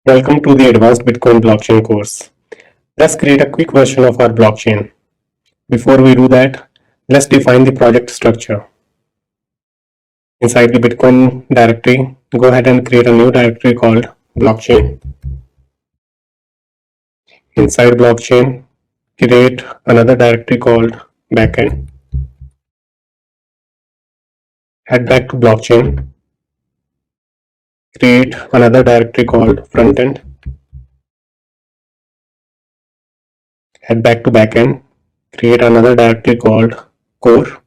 Welcome to the Advanced Bitcoin Blockchain course. Let's create a quick version of our blockchain. Before we do that, let's define the project structure. Inside the Bitcoin directory, go ahead and create a new directory called blockchain. Inside blockchain, create another directory called backend. Head back to blockchain, create another directory called frontend. Head back to backend, create another directory called core.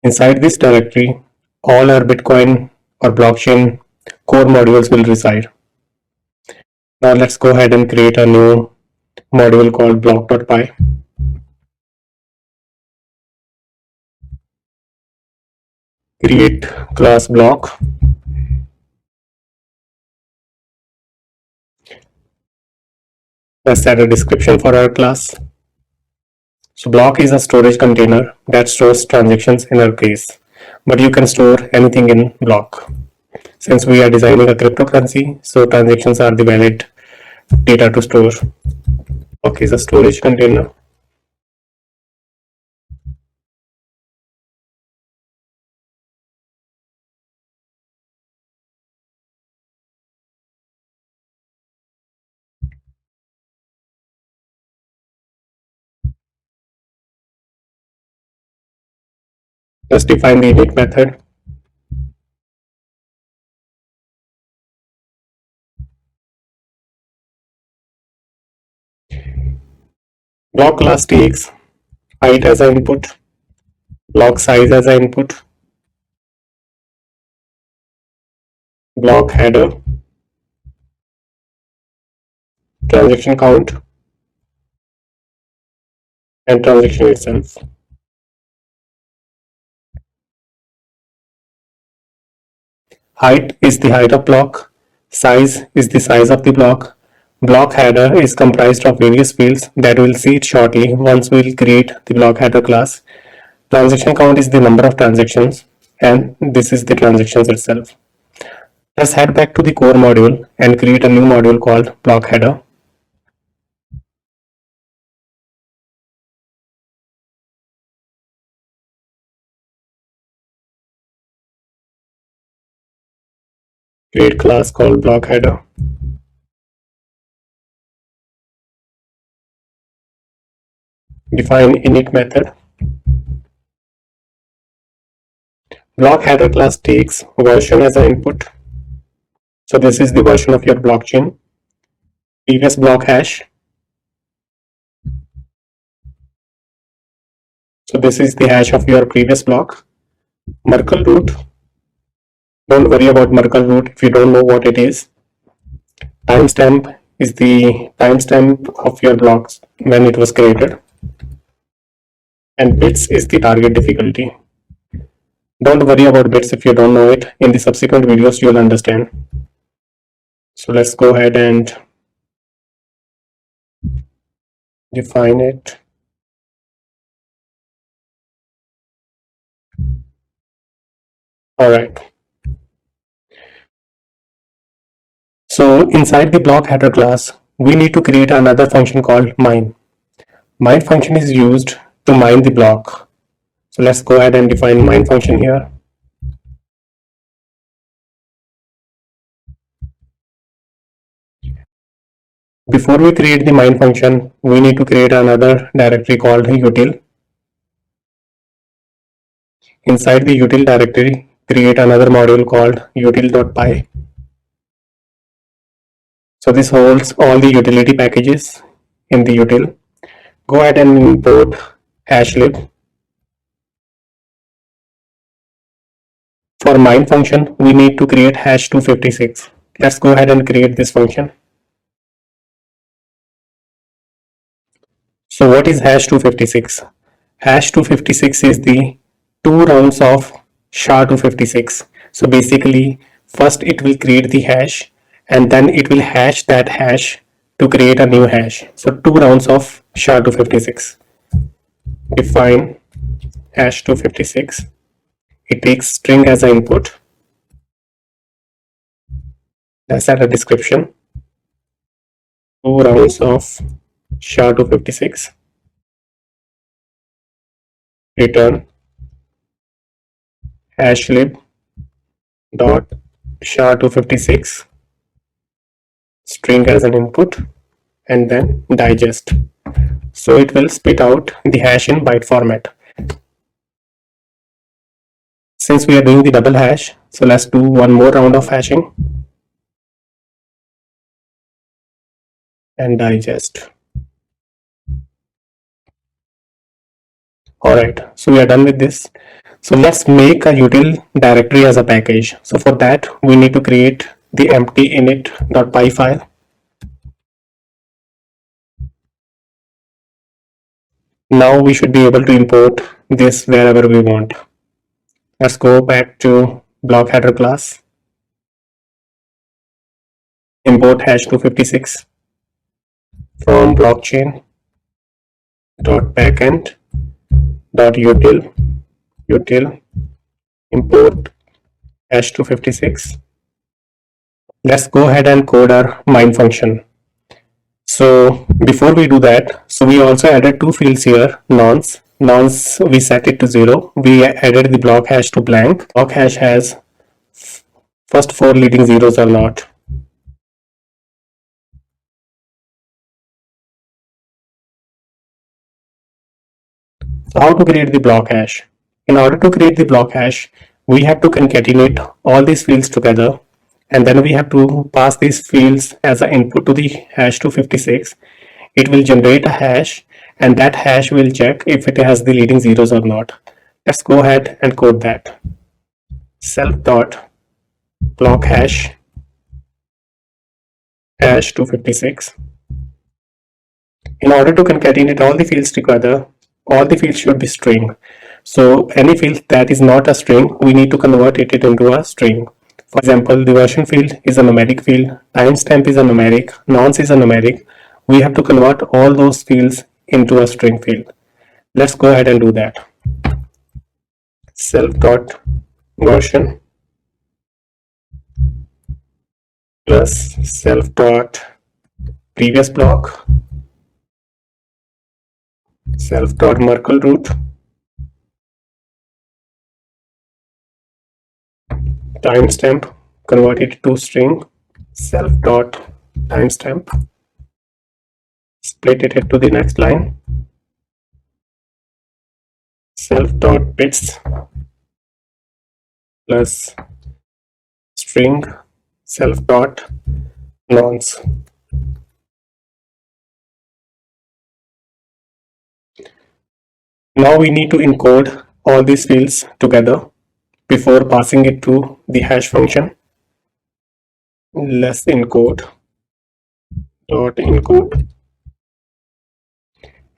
Inside this directory, all our Bitcoin or blockchain core modules will reside. Now let's go ahead and create a new module called block.py. Create class block. Let's add a description for our class. So block is a storage container that stores transactions in our case, but you can store anything in block. Since we are designing a cryptocurrency, so transactions are the valid data to store. Block is a storage container. Let's define the init method. Block class takes height as an input, block size as an input, block header, transaction count, and transaction itself. Height is the height of block, size is the size of the block. Block header is comprised of various fields that we'll see it shortly once we'll create the block header class. Transaction count is the number of transactions, and this is the transactions itself. Let's head back to the core module and create a new module called block header. Create class called block header. Define init method. Block header class takes version as an input. So this is the version of your blockchain. Previous block hash. So this is the hash of your previous block. Merkle root. Don't worry about Merkle root if you don't know what it is. Timestamp is the timestamp of your blocks when it was created. And bits is the target difficulty. Don't worry about bits if you don't know it. In the subsequent videos, you'll understand. So let's go ahead and define it. All right. So inside the block header class, we need to create another function called mine. Mine function is used to mine the block. So let's go ahead and define mine function here. Before we create the mine function, we need to create another directory called util. Inside the util directory, create another module called util.py. So this holds all the utility packages in the util. Go ahead and import hashlib. For mine function, we need to create hash 256. Let's go ahead and create this function. So what is hash 256? Hash 256 is the 2 rounds of SHA-256. So basically, first it will create the hash and then it will hash that hash to create a new hash. So 2 rounds of SHA-256. Define hash 256. It takes string as an input. Let's add a description. 2 rounds of SHA-256. Return hashlib dot SHA-256 string as an input, and then digest. So it will spit out the hash in byte format. Since we are doing the double hash, so let's do one more round of hashing and digest. Alright, so we are done with this. So let's make a util directory as a package. So for that, we need to create the empty init.py file. Now we should be able to import this wherever we want. Let's go back to block header class. Import hash256 from blockchain.backend.util import hash256. Let's go ahead and code our mine function. So before we do that, so we also added two fields here, nonce. Nonce we set it to 0. We added the block hash to blank. Block hash has first 4 leading zeros or not. So how to create the block hash? In order to create the block hash, we have to concatenate all these fields together, and then we have to pass these fields as an input to the hash256. It will generate a hash, and that hash will check if it has the leading zeros or not. Let's go ahead and code that. Self dot block hash 256. In order to concatenate all the fields together, all the fields should be string. So any field that is not a string, we need to convert it into a string. For example, the version field is a numeric field, timestamp is a numeric, nonce is a numeric. We have to convert all those fields into a string field. Let's go ahead and do that. Self dot version plus self dot previous block self dot Merkle root timestamp, convert it to string, self dot timestamp, split it to the next line, self dot bits plus string self dot nonce. Now we need to encode all these fields together before passing it to the hash function. Let's encode dot encode,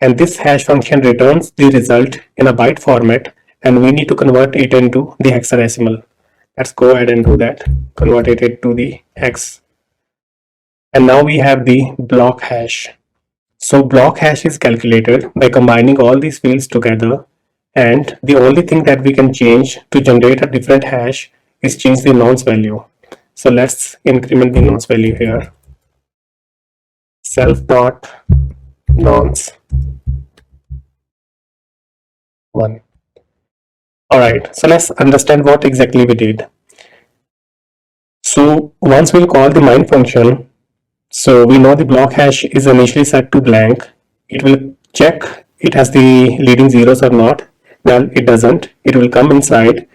and this hash function returns the result in a byte format, and we need to convert it into the hexadecimal. Let's go ahead and do that. Convert it to the hex, and now we have the block hash. So block hash is calculated by combining all these fields together, and the only thing that we can change to generate a different hash is change the nonce value. So let's increment the nonce value here. Self dot nonce 1. Alright, so let's understand what exactly we did. So once we'll call the mine function, so we know the block hash is initially set to blank. It will check it has the leading zeros or not. Well, it doesn't. It will come inside,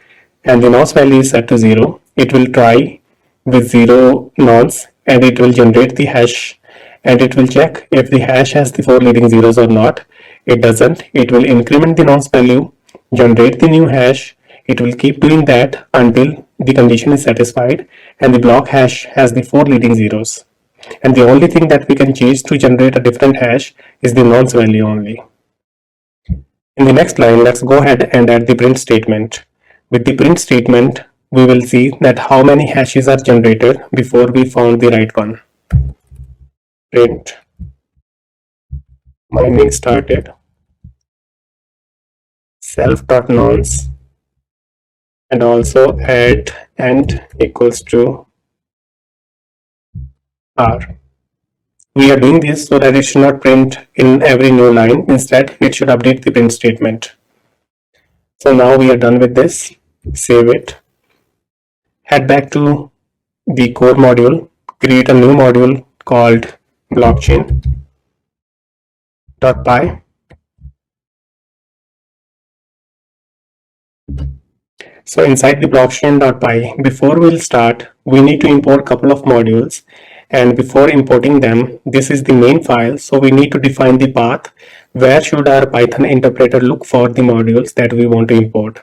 and the nonce value is set to 0. It will try with 0 nonce, and it will generate the hash, and it will check if the hash has the 4 leading zeros or not. It doesn't. It will increment the nonce value, generate the new hash. It will keep doing that until the condition is satisfied and the block hash has the 4 leading zeros. And the only thing that we can change to generate a different hash is the nonce value only. In the next line, let's go ahead and add the print statement. With the print statement, we will see that how many hashes are generated before we found the right one. Print mining started self.nonce, and also add end equals to R. We are doing this so that it should not print in every new line. Instead, it should update the print statement. So now we are done with this. Save it. Head back to the core module. Create a new module called blockchain.py. So inside the blockchain.py, before we'll start, we need to import a couple of modules. And before importing them, this is the main file. So we need to define the path. Where should our Python interpreter look for the modules that we want to import?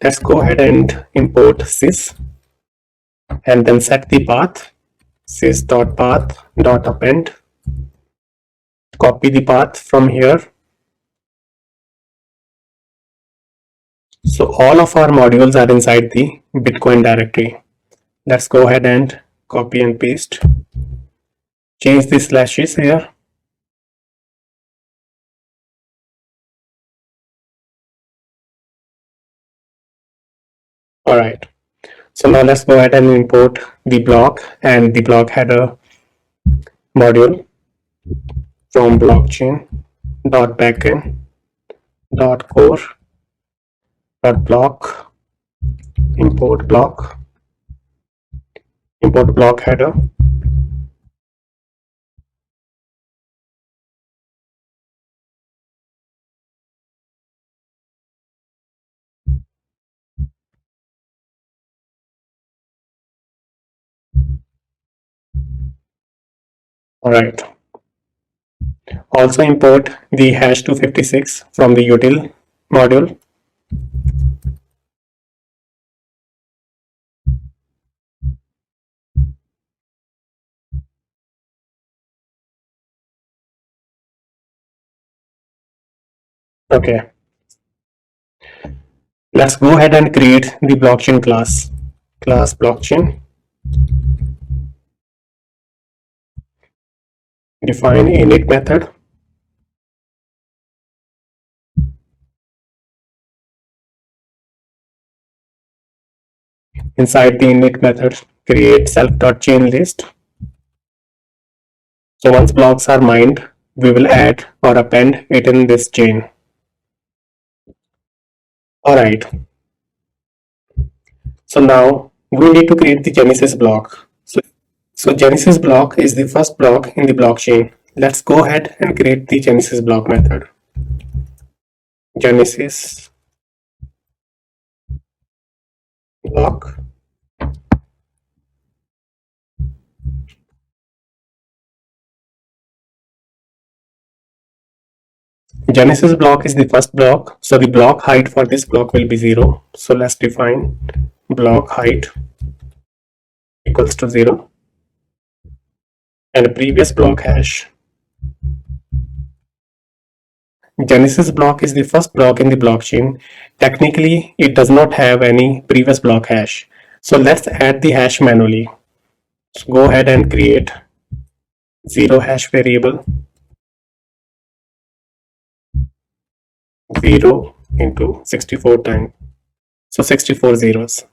Let's go ahead and import sys and then set the path sys.path.append. Copy the path from here. So all of our modules are inside the Bitcoin directory. Let's go ahead and copy and paste. Change the slashes here. Alright, so now let's go ahead and import the block and the block header module from blockchain.backend.core.block import block header. Alright, also import the hash 256 from the util module. Okay, let's go ahead and create the blockchain class blockchain. Define init method. Inside the init method, create self.chainList. So once blocks are mined, we will add or append it in this chain. Alright, so now we need to create the Genesis block. So Genesis block is the first block in the blockchain. Let's go ahead and create the Genesis block method. Genesis block. Genesis block is the first block, so the block height for this block will be 0. So let's define block height equals to 0 and previous block hash. Genesis block is the first block in the blockchain. Technically, it does not have any previous block hash. So let's add the hash manually. So go ahead and create 0 hash variable. 0 into 64 times. So 64 zeros.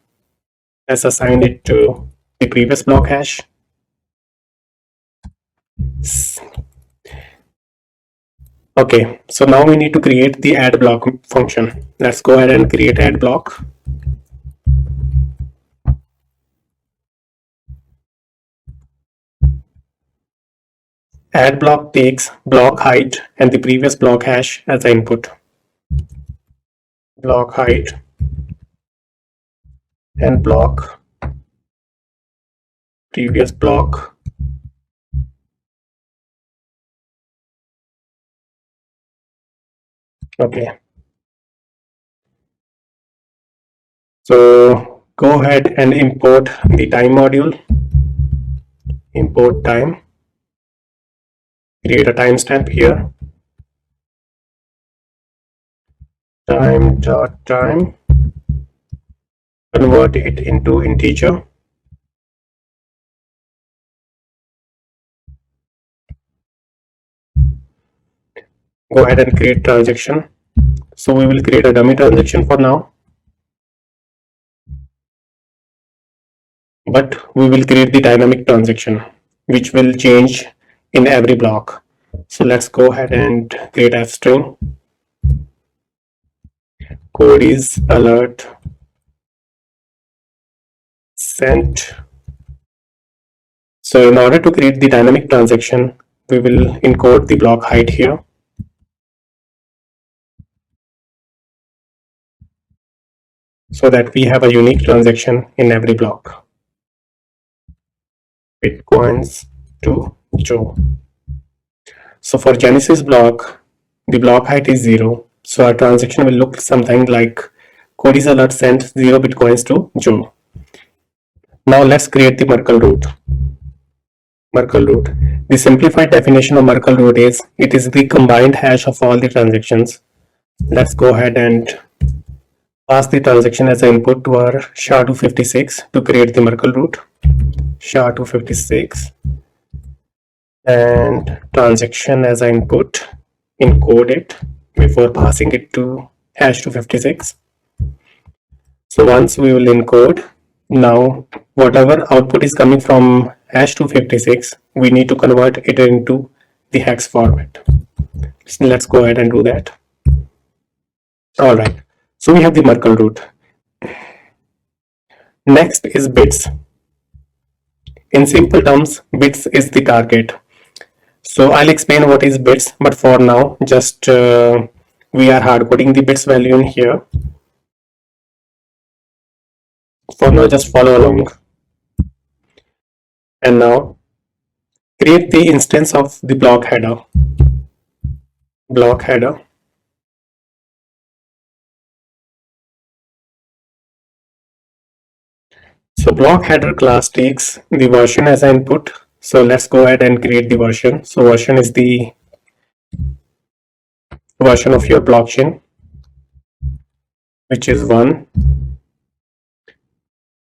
Let's assign it to the previous block hash. Okay, so now we need to create the add block function. Let's go ahead and create add block. Add block takes block height and the previous block hash as the input. Block height and block previous block. Okay. So go ahead and import the time module. Import time. Create a timestamp here. Time. Convert it into integer. Go ahead and create transaction. So we will create a dummy transaction for now, but we will create the dynamic transaction. which will change in every block. So let's go ahead and create f string. Code is alert sent. So in order to create the dynamic transaction, we will encode the block height here. So that we have a unique transaction in every block. Bitcoins to Joe. So for Genesis block, the block height is 0. So our transaction will look something like Cody's alert sent 0 bitcoins to Joe. Now let's create the Merkle root. Merkle root. The simplified definition of Merkle root is it is the combined hash of all the transactions. Let's go ahead and pass the transaction as an input to our SHA-256 to create the Merkle root. SHA-256 and transaction as an input, encode it before passing it to hash 256. So once we will encode, now whatever output is coming from hash 256, we need to convert it into the hex format. So let's go ahead and do that. All right, so we have the Merkle root. Next is bits. In simple terms, bits is the target. So I'll explain what is bits, but for now, just we are hard coding the bits value in here. For now, just follow along. And now create the instance of the block header. Block header. So block header class takes the version as an input. So let's go ahead and create the version. So version is the version of your blockchain, which is 1.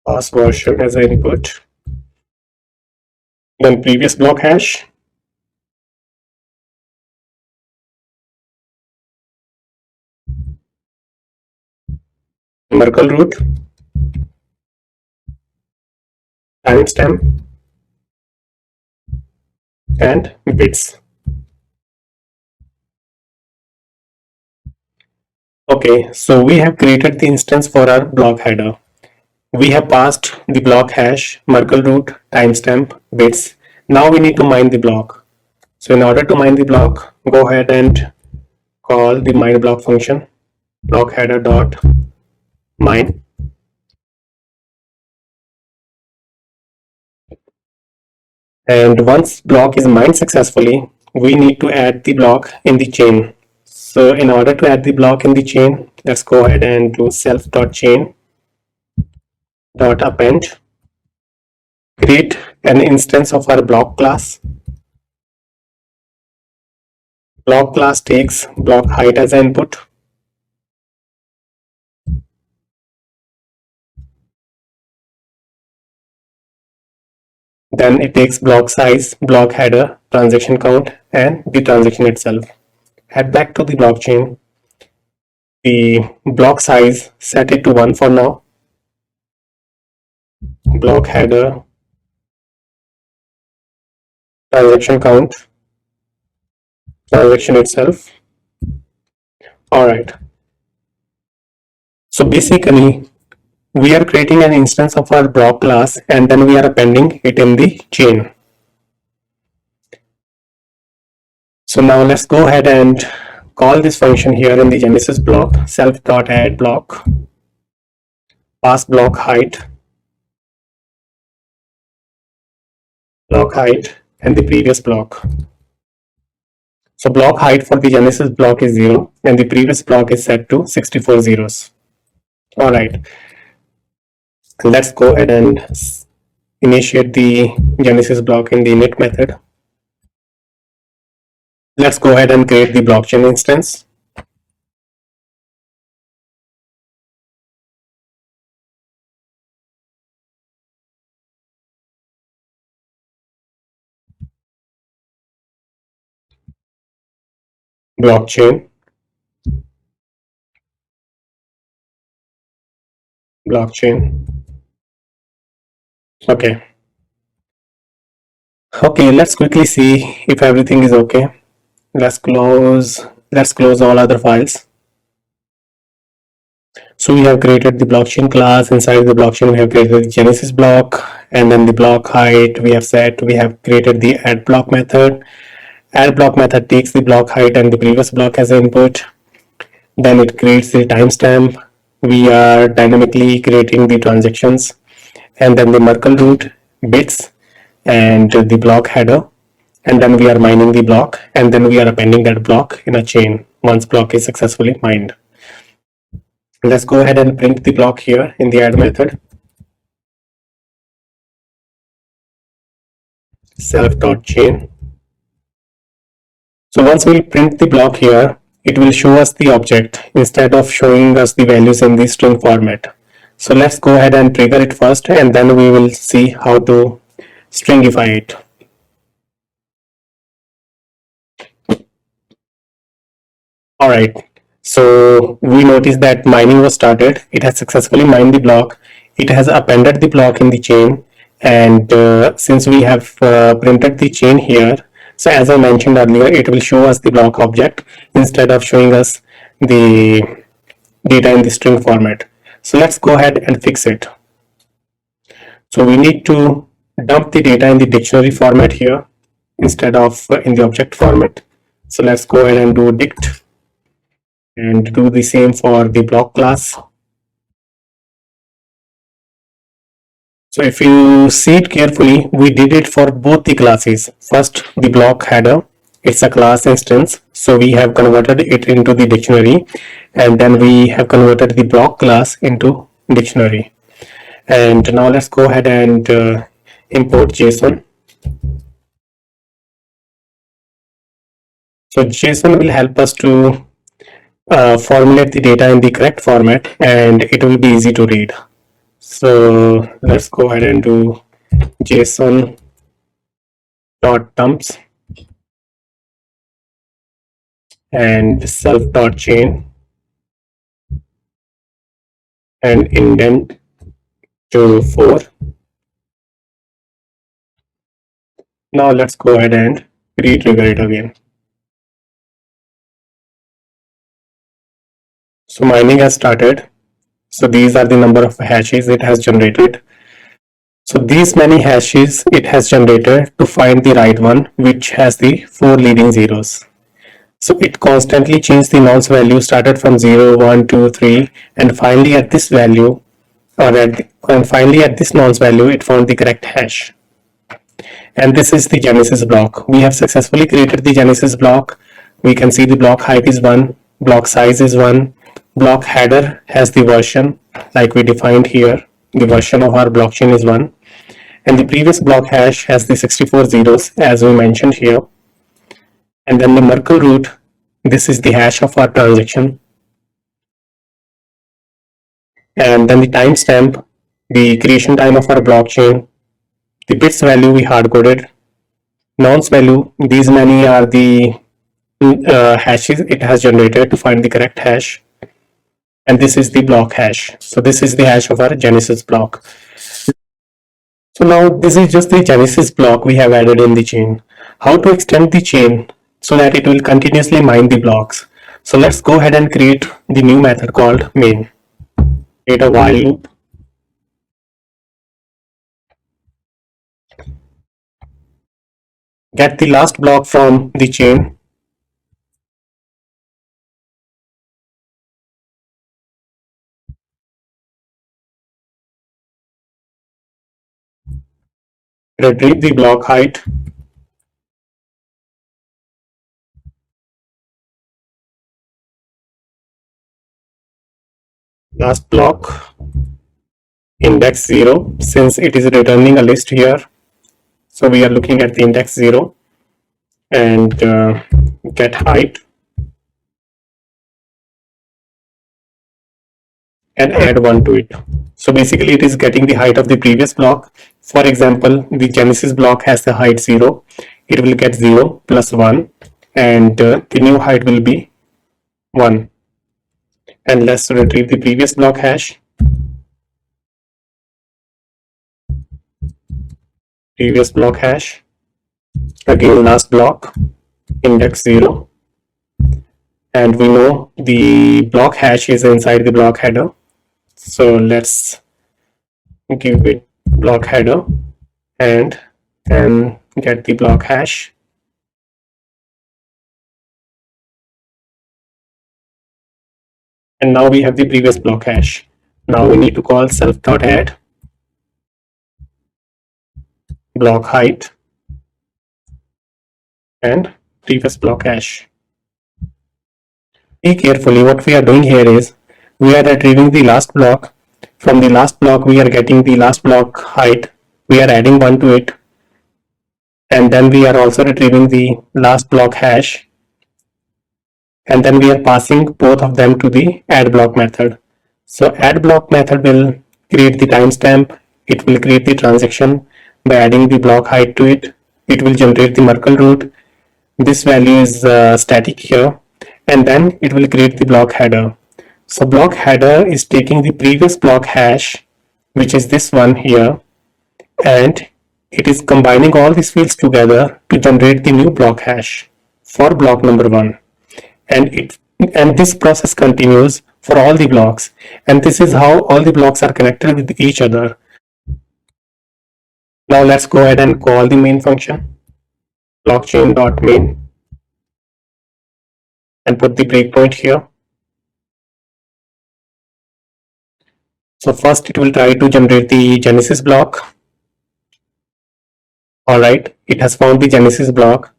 Pass version as an input. Then previous block hash. Merkle root. Timestamp. And bits. Okay, so we have created the instance for our block header. We have passed the block hash, Merkle root, timestamp, bits. Now we need to mine the block. So in order to mine the block, go ahead and call the mine block function, block header dot mine. And once block is mined successfully, we need to add the block in the chain. So in order to add the block in the chain, let's go ahead and do self.chain dot append. Create an instance of our block class. Block class takes block height as an input. Then it takes block size, block header, transaction count, and the transaction itself. Head back to the blockchain. The block size, set it to 1 for now. Block header, transaction count, transaction itself. Alright. So basically, we are creating an instance of our block class and then we are appending it in the chain. So now let's go ahead and call this function here in the Genesis block, self.add block, pass block height, and the previous block. So block height for the Genesis block is 0 and the previous block is set to 64 zeros. Alright, let's go ahead and initiate the Genesis block in the init method. Let's go ahead and create the blockchain instance. Blockchain, blockchain. Okay. Okay, let's quickly see if everything is okay. Let's close all other files. So we have created the blockchain class. Inside the blockchain, we have created the Genesis block, and then the block height we have set. We have created the add block method. Add block method takes the block height and the previous block as input. Then it creates the timestamp. We are dynamically creating the transactions, and then the Merkle root bits and the block header, and then we are mining the block, and then we are appending that block in a chain once block is successfully mined. Let's go ahead and print the block here in the add method. Self.chain. So once we print the block here, it will show us the object instead of showing us the values in the string format. So let's go ahead and trigger it first, and then we will see how to stringify it. Alright, so we notice that mining was started. It has successfully mined the block. It has appended the block in the chain, and since we have printed the chain here, so as I mentioned earlier, it will show us the block object instead of showing us the data in the string format. So let's go ahead and fix it. So we need to dump the data in the dictionary format here instead of in the object format. So let's go ahead and do dict and do the same for the block class. So if you see it carefully, we did it for both the classes. First, the block header, it's a class instance, so we have converted it into the dictionary, and then we have converted the block class into dictionary. And now let's go ahead and import JSON. So JSON will help us to formulate the data in the correct format, and it will be easy to read. So let's go ahead and do JSON dot dumps and self dot chain and indent to 4. Now let's go ahead and re-trigger it again. So mining has started. So these are the number of hashes it has generated. So these many hashes it has generated to find the right one, which has the 4 leading zeros. So it constantly changed the nonce value, started from 0, 1, 2, 3, and finally at this value, and finally at this nonce value, it found the correct hash. And this is the Genesis block. We have successfully created the Genesis block. We can see the block height is 1, block size is 1, block header has the version like we defined here. The version of our blockchain is 1, and the previous block hash has the 64 zeros as we mentioned here. And then the Merkle root, this is the hash of our transaction. And then the timestamp, the creation time of our blockchain, the bits value we hard coded, nonce value, these many are the hashes it has generated to find the correct hash, and this is the block hash. So this is the hash of our Genesis block. So now this is just the Genesis block we have added in the chain. How to extend the chain so that it will continuously mine the blocks? So let's go ahead and create the new method called main. Create a while loop. Get the last block from the chain. Retrieve the block height. Last block, index 0, since it is returning a list here. So we are looking at the index 0, and get height and add 1 to it. So basically it is getting the height of the previous block. For example, the Genesis block has the height 0. It will get 0 plus 1, and the new height will be 1. And let's retrieve the previous block hash. Previous block hash. Again, last block, index 0. And we know the block hash is inside the block header. So let's give it block header and then get the block hash. And now we have the previous block hash. Now we need to call self.add block height and previous block hash. See carefully, what we are doing here is we are retrieving the last block. From the last block we are getting the last block height. We are adding 1 to it, and then we are also retrieving the last block hash, and then we are passing both of them to the add block method. So add block method will create the timestamp, it will create the transaction by adding the block height to it, it will generate the Merkle root, this value is static here, and then it will create the block header. So block header is taking the previous block hash, which is this one here, and it is combining all these fields together to generate the new block hash for block number 1. And this process continues for all the blocks, and this is how all the blocks are connected with each other. Now let's go ahead and call the main function, blockchain.main, and put the breakpoint here. So first it will try to generate the Genesis block. Alright, it has found the Genesis block.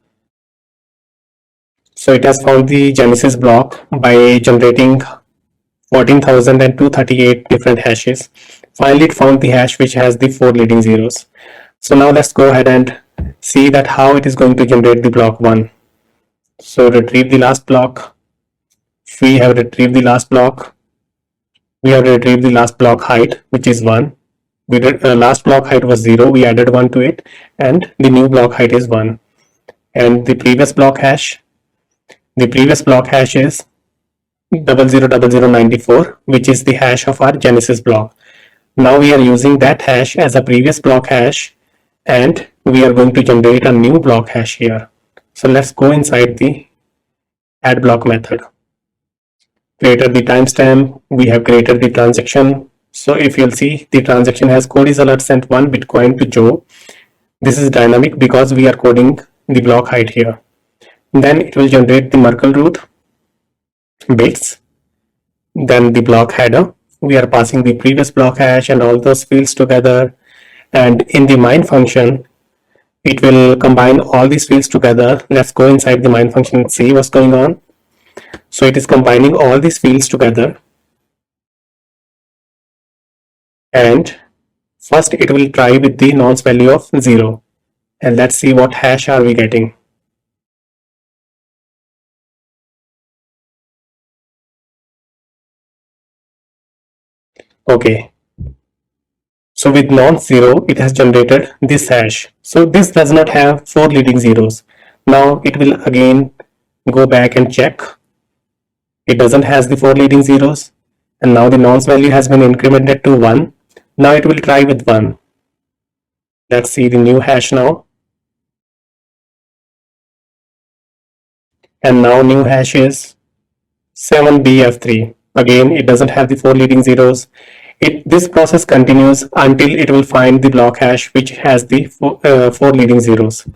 So it has found the Genesis block by generating 14,238 different hashes. Finally, it found the hash which has the 4 leading zeros. So now let's go ahead and see that how it is going to generate the block 1. So retrieve the last block. We have retrieved the last block. We have retrieved the last block height, which is 1. We did last block height was 0. We added 1 to it, and the new block height is 1. And the previous block hash. The previous block hash is 000094, which is the hash of our Genesis block. Now we are using that hash as a previous block hash, and we are going to generate a new block hash here. So let's go inside the add block method. Created the timestamp, we have created the transaction. So if you'll see, the transaction has code is alert sent 1 Bitcoin to Joe. This is dynamic because we are coding the block height here. Then it will generate the Merkle root bits, then the block header. We are passing the previous block hash and all those fields together, and in the mine function it will combine all these fields together. Let's go inside the mine function and see what's going on. So it is combining all these fields together, and first it will try with the nonce value of 0, and let's see what hash are we getting. Okay, so with nonce 0 it has generated this hash. So this does not have 4 leading zeros. Now it will again go back and check. It doesn't has the 4 leading zeros, and now the nonce value has been incremented to 1. Now it will try with 1. Let's see the new hash now. And now new hash is 7BF3. Again, it doesn't have the 4 leading zeros. This process continues until it will find the block hash which has the 4 leading zeros.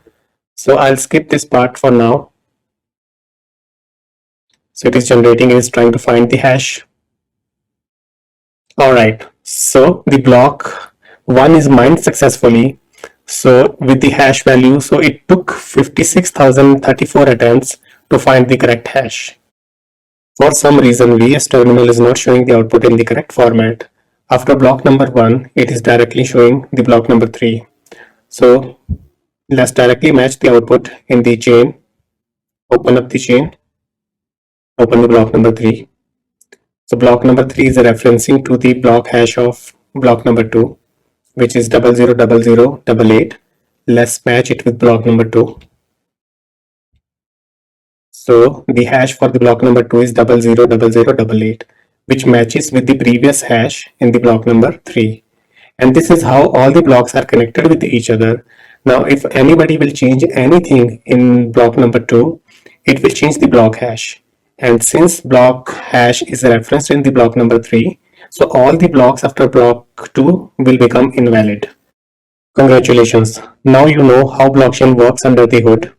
So I'll skip this part for now. So it is generating, it is trying to find the hash. Alright, so the block 1 is mined successfully. So with the hash value, so it took 56,034 attempts to find the correct hash. For some reason, VS Terminal is not showing the output in the correct format. After block number 1, it is directly showing the block number 3. So let's directly match the output in the chain. Open up the chain. Open the block number 3. So block number 3 is referencing to the block hash of block number 2, which is 000088. Let's match it with block number 2. So the hash for the block number 2 is 000088, which matches with the previous hash in the block number 3. And this is how all the blocks are connected with each other. Now, if anybody will change anything in block number 2, it will change the block hash. And since block hash is referenced in the block number 3, so all the blocks after block 2 will become invalid. Congratulations! Now you know how blockchain works under the hood.